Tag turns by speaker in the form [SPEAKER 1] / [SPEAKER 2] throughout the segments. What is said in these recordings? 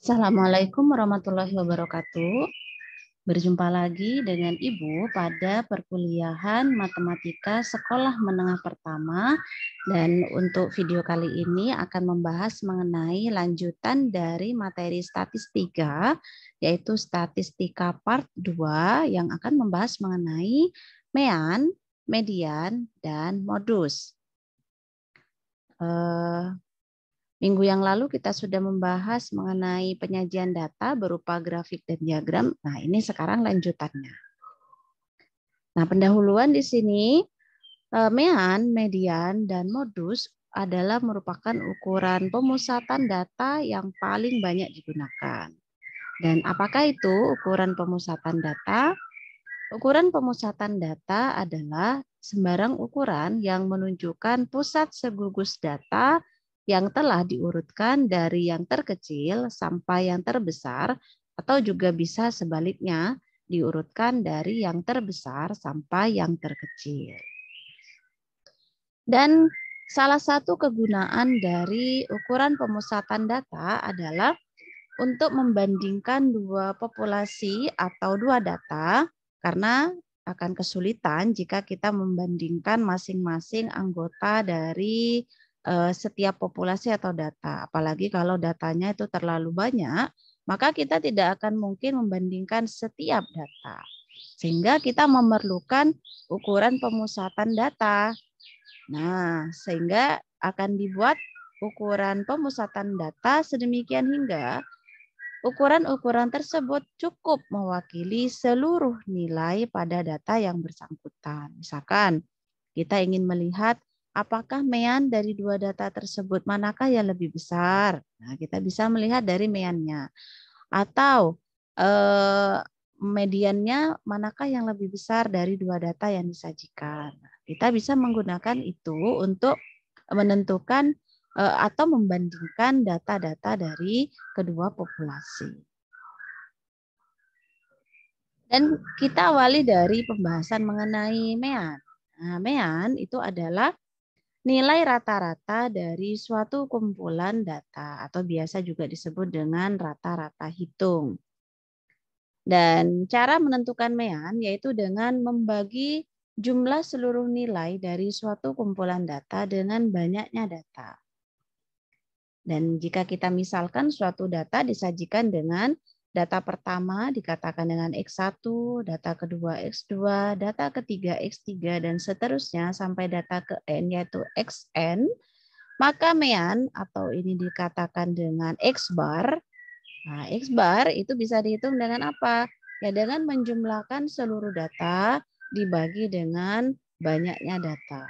[SPEAKER 1] Assalamualaikum warahmatullahi wabarakatuh. Berjumpa lagi dengan Ibu pada perkuliahan Matematika Sekolah Menengah Pertama. Dan untuk video kali ini akan membahas mengenai lanjutan dari materi statistika, yaitu statistika part 2 yang akan membahas mengenai mean, median, dan modus. Minggu yang lalu kita sudah membahas mengenai penyajian data berupa grafik dan diagram. Nah, ini sekarang lanjutannya. Nah, pendahuluan di sini, mean, median, dan modus adalah merupakan ukuran pemusatan data yang paling banyak digunakan. Dan apakah itu ukuran pemusatan data? Ukuran pemusatan data adalah sembarang ukuran yang menunjukkan pusat segugus data yang telah diurutkan dari yang terkecil sampai yang terbesar, atau juga bisa sebaliknya diurutkan dari yang terbesar sampai yang terkecil. Dan salah satu kegunaan dari ukuran pemusatan data adalah untuk membandingkan dua populasi atau dua data, karena akan kesulitan jika kita membandingkan masing-masing anggota dari setiap populasi atau data. Apalagi kalau datanya itu terlalu banyak, maka kita tidak akan mungkin membandingkan setiap data. Sehingga kita memerlukan ukuran pemusatan data. Nah, sehingga akan dibuat ukuran pemusatan data sedemikian hingga ukuran-ukuran tersebut cukup mewakili seluruh nilai pada data yang bersangkutan. Misalkan kita ingin melihat apakah mean dari dua data tersebut manakah yang lebih besar. Nah, kita bisa melihat dari meannya. Atau mediannya manakah yang lebih besar dari dua data yang disajikan. Kita bisa menggunakan itu untuk menentukan atau membandingkan data-data dari kedua populasi. Dan kita awali dari pembahasan mengenai mean. Nah, mean itu adalah nilai rata-rata dari suatu kumpulan data atau biasa juga disebut dengan rata-rata hitung. Dan cara menentukan mean yaitu dengan membagi jumlah seluruh nilai dari suatu kumpulan data dengan banyaknya data. Dan jika kita misalkan suatu data disajikan dengan data pertama dikatakan dengan X1, data kedua X2, data ketiga X3, dan seterusnya sampai data ke N yaitu Xn, maka mean atau ini dikatakan dengan X bar. Nah, X bar itu bisa dihitung dengan apa? Ya, dengan menjumlahkan seluruh data dibagi dengan banyaknya data.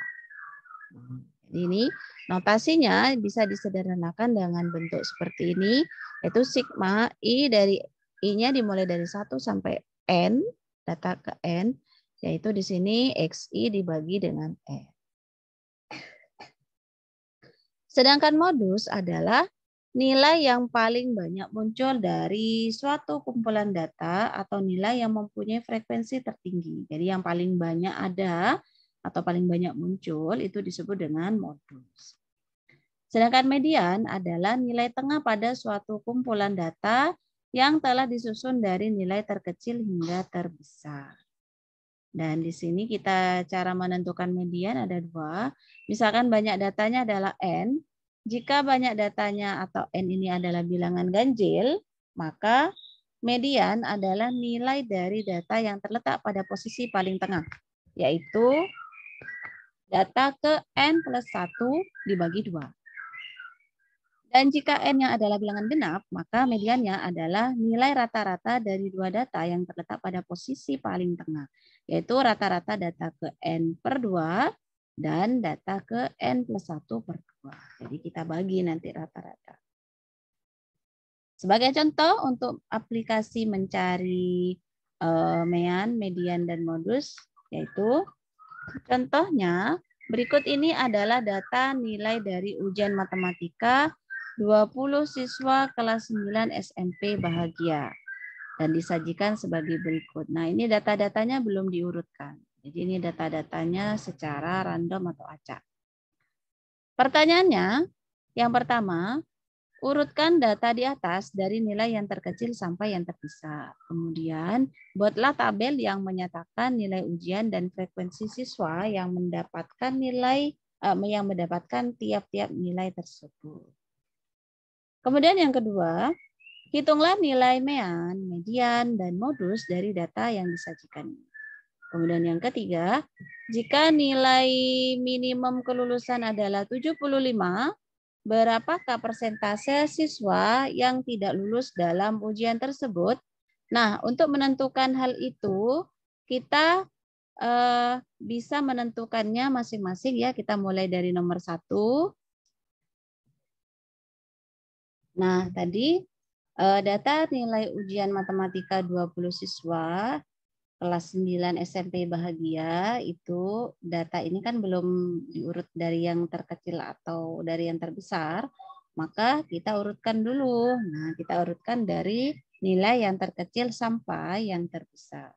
[SPEAKER 1] Ini notasinya bisa disederhanakan dengan bentuk seperti ini, yaitu sigma I dari I-nya dimulai dari 1 sampai N, data ke N, yaitu di sini XI dibagi dengan N. Sedangkan modus adalah nilai yang paling banyak muncul dari suatu kumpulan data atau nilai yang mempunyai frekuensi tertinggi. Jadi yang paling banyak ada atau paling banyak muncul itu disebut dengan modus. Sedangkan median adalah nilai tengah pada suatu kumpulan data yang telah disusun dari nilai terkecil hingga terbesar. Dan di sini kita cara menentukan median ada dua. Misalkan banyak datanya adalah N. Jika banyak datanya atau N ini adalah bilangan ganjil, maka median adalah nilai dari data yang terletak pada posisi paling tengah, yaitu data ke N plus 1 dibagi 2. Dan jika N-nya adalah bilangan genap, maka mediannya adalah nilai rata-rata dari dua data yang terletak pada posisi paling tengah, yaitu rata-rata data ke N per 2 dan data ke N plus 1 per 2. Jadi kita bagi nanti rata-rata. Sebagai contoh untuk aplikasi mencari mean, median, dan modus, yaitu contohnya berikut ini adalah data nilai dari ujian matematika 20 siswa kelas 9 SMP bahagia dan disajikan sebagai berikut. Nah, ini data-datanya belum diurutkan. Jadi ini data-datanya secara random atau acak. Pertanyaannya, yang pertama, urutkan data di atas dari nilai yang terkecil sampai yang terbesar. Kemudian, buatlah tabel yang menyatakan nilai ujian dan frekuensi siswa yang mendapatkan tiap-tiap nilai tersebut. Kemudian yang kedua, hitunglah nilai mean, median, dan modus dari data yang disajikan. Kemudian yang ketiga, jika nilai minimum kelulusan adalah 75, berapakah persentase siswa yang tidak lulus dalam ujian tersebut? Nah, untuk menentukan hal itu, kita bisa menentukannya masing-masing ya. Kita mulai dari nomor 1. Nah, tadi data nilai ujian matematika 20 siswa kelas 9 SMP Bahagia itu data ini kan belum diurut dari yang terkecil atau dari yang terbesar, maka kita urutkan dulu. Nah, kita urutkan dari nilai yang terkecil sampai yang terbesar.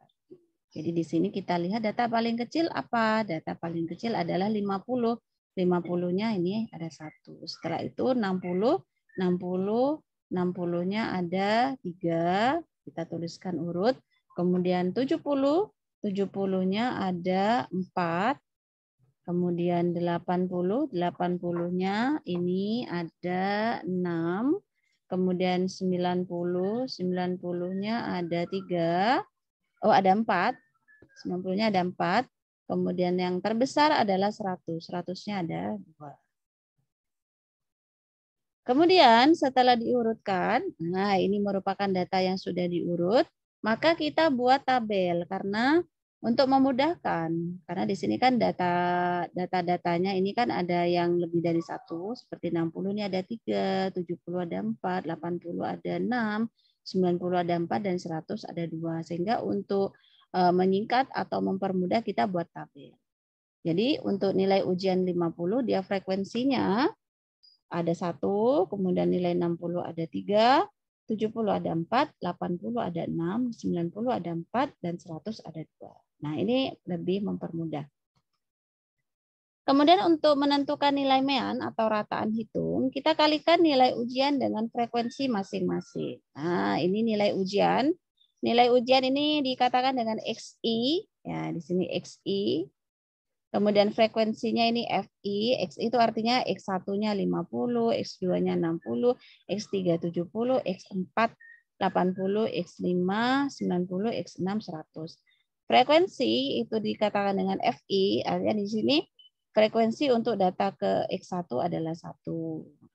[SPEAKER 1] Jadi di sini kita lihat data paling kecil apa? Data paling kecil adalah 50. 50-nya ini ada 1. Setelah itu 60, 60-nya ada 3. Kita tuliskan urut. Kemudian 70, 70-nya ada 4. Kemudian 80, 80-nya ini ada 6. Kemudian 90, 90-nya ada 3. Oh, ada 4. 90-nya ada 4. Kemudian yang terbesar adalah 100. 100-nya ada 2. Kemudian setelah diurutkan, nah ini merupakan data yang sudah diurut, maka kita buat tabel karena untuk memudahkan, karena di sini kan data-datanya ini kan ada yang lebih dari 1, seperti 60 ini ada 3, 70 ada 4, 80 ada 6, 90 ada 4, dan 100 ada 2. Sehingga untuk menyingkat atau mempermudah kita buat tabel. Jadi untuk nilai ujian 50 dia frekuensinya ada 1, kemudian nilai 60 ada 3, 70 ada 4, 80 ada 6, 90 ada 4, dan 100 ada 2. Nah, ini lebih mempermudah. Kemudian untuk menentukan nilai mean atau rataan hitung, kita kalikan nilai ujian dengan frekuensi masing-masing. Nah, ini nilai ujian. Nilai ujian ini dikatakan dengan XI, ya di sini XI. Kemudian frekuensinya ini FI, X itu artinya X1-nya 50, X2-nya 60, X3 70, X4 80, X5 90, X6 100. Frekuensi itu dikatakan dengan FI, artinya di sini frekuensi untuk data ke X1 adalah 1.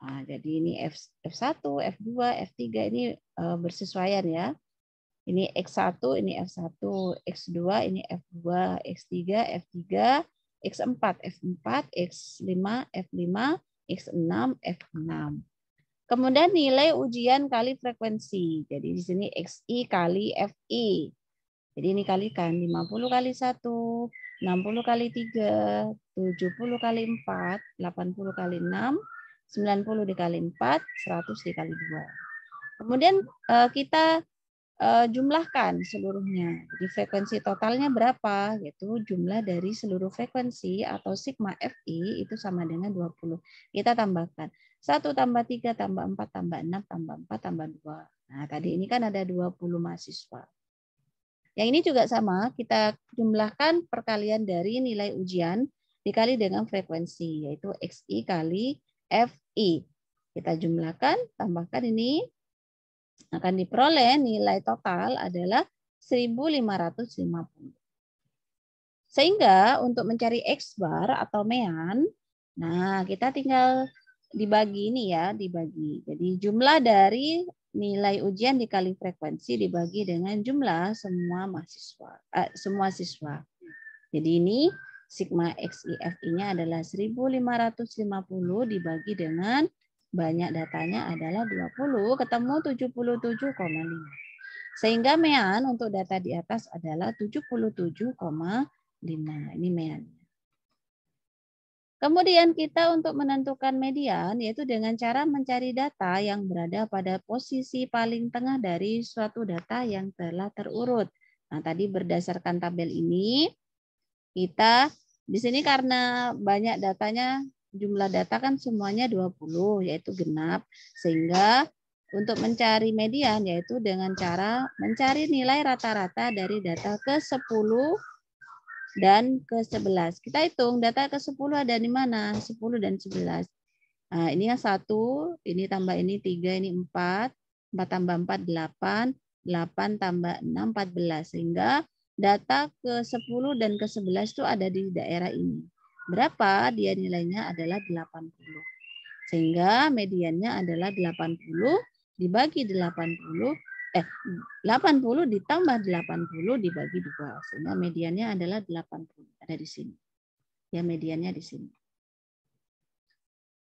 [SPEAKER 1] Nah, jadi ini F1, F2, F3 ini bersesuaian ya. Ini X1, ini F1, X2, ini F2, X3, F3, X4, F4, X5, F5, X6, F6. Kemudian nilai ujian kali frekuensi. Jadi di sini XI kali FI. Jadi ini kalikan 50 kali 1, 60 kali 3, 70 kali 4, 80 kali 6, 90 dikali 4, 100 dikali 2. Kemudian kita jumlahkan seluruhnya. Jadi frekuensi totalnya berapa? Yaitu jumlah dari seluruh frekuensi atau sigma FI itu sama dengan 20. Kita tambahkan 1 tambah 3 tambah 4 tambah 6 tambah 4 tambah 2. Nah, tadi ini kan ada 20 mahasiswa. Yang ini juga sama, kita jumlahkan perkalian dari nilai ujian dikali dengan frekuensi, yaitu XI kali FI. Kita jumlahkan, tambahkan ini, akan diperoleh nilai total adalah 1550. Sehingga untuk mencari X bar atau mean, nah kita tinggal dibagi ini ya, dibagi. Jadi jumlah dari nilai ujian dikali frekuensi dibagi dengan jumlah semua siswa. Jadi ini sigma XIFI-nya adalah 1550 dibagi dengan banyak datanya adalah 20, ketemu 77,5. Sehingga mean untuk data di atas adalah 77,5. Ini meannya. Kemudian kita untuk menentukan median yaitu dengan cara mencari data yang berada pada posisi paling tengah dari suatu data yang telah terurut. Nah, tadi berdasarkan tabel ini kita di sini karena banyak datanya jumlah data kan semuanya 20, yaitu genap. Sehingga untuk mencari median yaitu dengan cara mencari nilai rata-rata dari data ke-10 dan ke-11. Kita hitung data ke-10 ada di mana? 10 dan 11. Nah, ini yang 1, ini tambah ini 3, ini 4. 4 tambah 4, 8. 8 tambah 6, 14. Sehingga data ke-10 dan ke-11 itu ada di daerah ini. Berapa? Dia nilainya adalah 80. Sehingga mediannya adalah 80 dibagi 80. 80 ditambah 80 dibagi 2. Sehingga mediannya adalah 80. Ada di sini. Ya, mediannya di sini.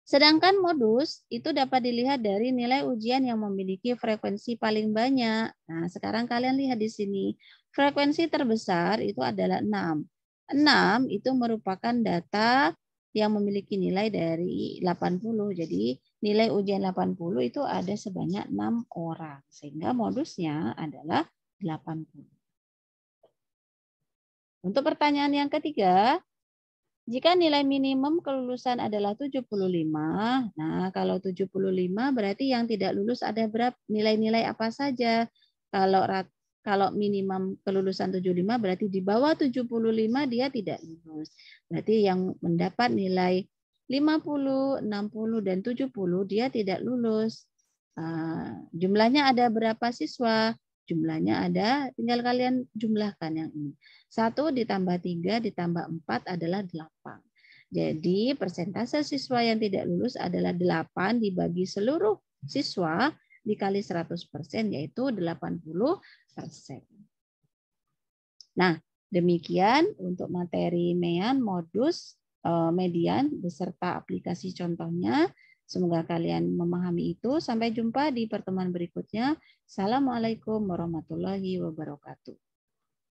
[SPEAKER 1] Sedangkan modus itu dapat dilihat dari nilai ujian yang memiliki frekuensi paling banyak. Nah, sekarang kalian lihat di sini. Frekuensi terbesar itu adalah 6. 6 itu merupakan data yang memiliki nilai dari 80. Jadi nilai ujian 80 itu ada sebanyak 6 orang. Sehingga modusnya adalah 80. Untuk pertanyaan yang ketiga, jika nilai minimum kelulusan adalah 75, nah kalau 75 berarti yang tidak lulus ada berapa nilai-nilai apa saja? Kalau minimum kelulusan 75 berarti di bawah 75 dia tidak lulus. Berarti yang mendapat nilai 50, 60 dan 70 dia tidak lulus. Jumlahnya ada berapa siswa? Jumlahnya ada, tinggal kalian jumlahkan yang ini. 1 ditambah 3 ditambah 4 adalah 8. Jadi persentase siswa yang tidak lulus adalah 8 dibagi seluruh siswa dikali 100%, yaitu 80%. Nah, demikian untuk materi MEAN, modus, median, beserta aplikasi contohnya. Semoga kalian memahami itu. Sampai jumpa di pertemuan berikutnya. Assalamualaikum warahmatullahi wabarakatuh.